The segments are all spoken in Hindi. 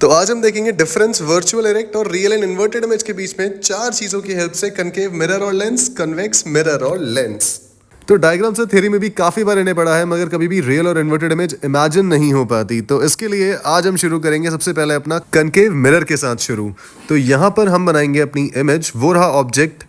तो आज हम देखेंगे डिफरेंस वर्चुअल इरेक्ट और रियल एंड इन्वर्टेड इमेज के बीच में 4 चीजों की हेल्प से कनकेव मिरर और लेंस, कन्वेक्स मिरर और लेंस। तो डायग्राम से थ्योरी में भी काफी बार इन्हें पढ़ा है, मगर कभी भी रियल और इन्वर्टेड इमेज इमेजिन नहीं हो पाती। तो इसके लिए आज हम शुरू करेंगे सबसे पहले अपना कनकेव मिरर के साथ शुरू। तो यहाँ पर हम बनाएंगे अपनी इमेज, वो रहा ऑब्जेक्ट,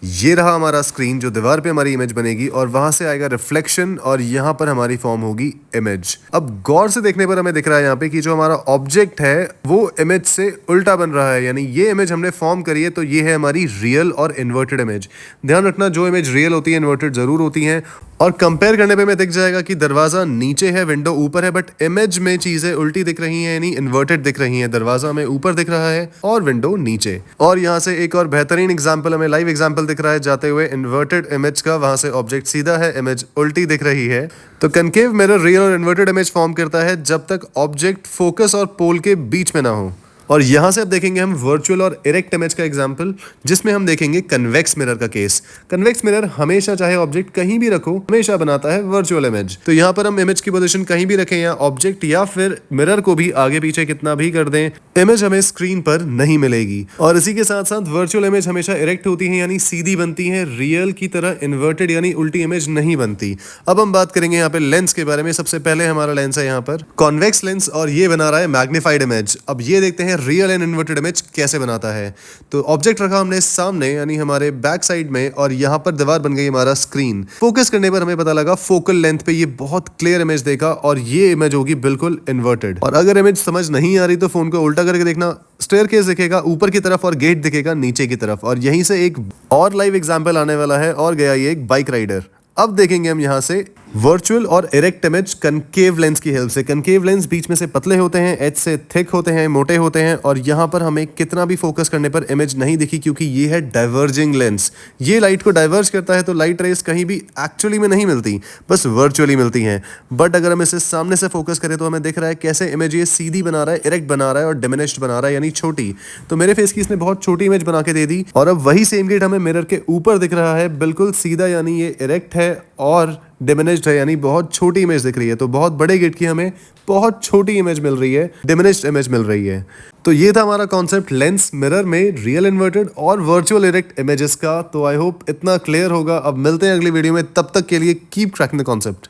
ये रहा हमारा स्क्रीन जो दीवार पे हमारी इमेज बनेगी, और वहां से आएगा रिफ्लेक्शन और यहाँ पर हमारी फॉर्म होगी इमेज। अब गौर से देखने पर हमें दिख रहा है यहाँ पे कि जो हमारा ऑब्जेक्ट है वो इमेज से उल्टा बन रहा है, यानी ये इमेज हमने फॉर्म करी है तो ये है हमारी रियल और इन्वर्टेड इमेज। ध्यान रखना, जो इमेज रियल होती है इन्वर्टेड जरूर होती है। और कंपेयर करने पे हमें दिख जाएगा कि दरवाजा नीचे है, विंडो ऊपर है, बट इमेज में चीजें उल्टी दिख रही हैं, यानी इन्वर्टेड दिख रही हैं। दरवाजा हमें ऊपर दिख रहा है और विंडो नीचे। और यहाँ से एक और बेहतरीन एग्जांपल, हमें लाइव एग्जांपल दिख रहा है जाते हुए इन्वर्टेड इमेज का। वहां से ऑब्जेक्ट सीधा है, इमेज उल्टी दिख रही है। तो कनकेव मिरर रियल और इन्वर्टेड इमेज फॉर्म करता है जब तक ऑब्जेक्ट फोकस और पोल के बीच में ना हो। और यहां से अब देखेंगे हम वर्चुअल और इरेक्ट इमेज का एग्जांपल, जिसमें हम देखेंगे कन्वेक्स मिरर का केस। कन्वेक्स मिरर हमेशा, चाहे ऑब्जेक्ट कहीं भी रखो, हमेशा बनाता है वर्चुअल इमेज। तो यहां पर हम इमेज की पोजीशन कहीं भी रखें, या ऑब्जेक्ट या फिर मिरर को भी आगे पीछे कितना भी कर दें, इमेज हमें स्क्रीन पर नहीं मिलेगी। और इसी के साथ साथ वर्चुअल इमेज हमेशा इरेक्ट होती है, यानी सीधी बनती है। रियल की तरह इन्वर्टेड यानी उल्टी इमेज नहीं बनती। अब हम बात करेंगे यहाँ पे लेंस के बारे में। सबसे पहले हमारा लेंस है यहाँ पर कॉन्वेक्स लेंस, और ये बना रहा है मैग्नीफाइड इमेज। अब ये देखते हैं रियल एंड इन्वर्टेड इमेज कैसे बनाता है। तो ऑब्जेक्ट रखा हमने सामने, यानी हमारे बैक साइड में, और यहाँ पर दीवार बन गई हमारा स्क्रीन। फोकस करने पर हमें पता लगा फोकल लेंथ पे ये बहुत क्लियर इमेज देखा, और ये इमेज होगी बिल्कुल इन्वर्टेड। और अगर इमेज समझ नहीं आ रही तो फोन को उल्टा करके देखना, स्टेयरकेस दिखेगा ऊपर की तरफ और गेट दिखेगा नीचे की तरफ। और यहीं से एक और लाइव एग्जांपल आने वाला है, और गया ये एक बाइक राइडर। अब देखेंगे हम यहाँ से वर्चुअल और इरेक्ट इमेज कनकेव लेंस की हेल्प से। कनकेव लेंस बीच में से पतले होते हैं, एज से थिक होते हैं, मोटे होते हैं, और यहाँ पर हमें कितना भी फोकस करने पर इमेज नहीं दिखी, क्योंकि ये है डाइवर्जिंग लेंस। ये लाइट को डाइवर्ज करता है, तो लाइट रेस कहीं भी एक्चुअली में नहीं मिलती, बस वर्चुअली मिलती हैं। बट अगर हम इसे सामने से फोकस करें तो हमें दिख रहा है कैसे इमेज ये सीधी बना रहा है, इरेक्ट बना रहा है, और डिमिनिश्ड बना रहा है, यानी छोटी। तो मेरे फेस की इसने बहुत छोटी इमेज बना के दे दी, और अब वही सेम गेट हमें मिरर के ऊपर दिख रहा है, बिल्कुल सीधा, यानी ये इरेक्ट है और डिमिनिश्ड है, यानी बहुत छोटी इमेज दिख रही है। तो बहुत बड़े गेट की हमें बहुत छोटी इमेज मिल रही है, डिमिनिश्ड इमेज मिल रही है। तो ये था हमारा कॉन्सेप्ट लेंस मिरर में रियल इन्वर्टेड और वर्चुअल इरेक्ट इमेजेस का। तो आई होप इतना क्लियर होगा। अब मिलते हैं अगली वीडियो में, तब तक के लिए कीप ट्रैकिंग द कॉन्सेप्ट।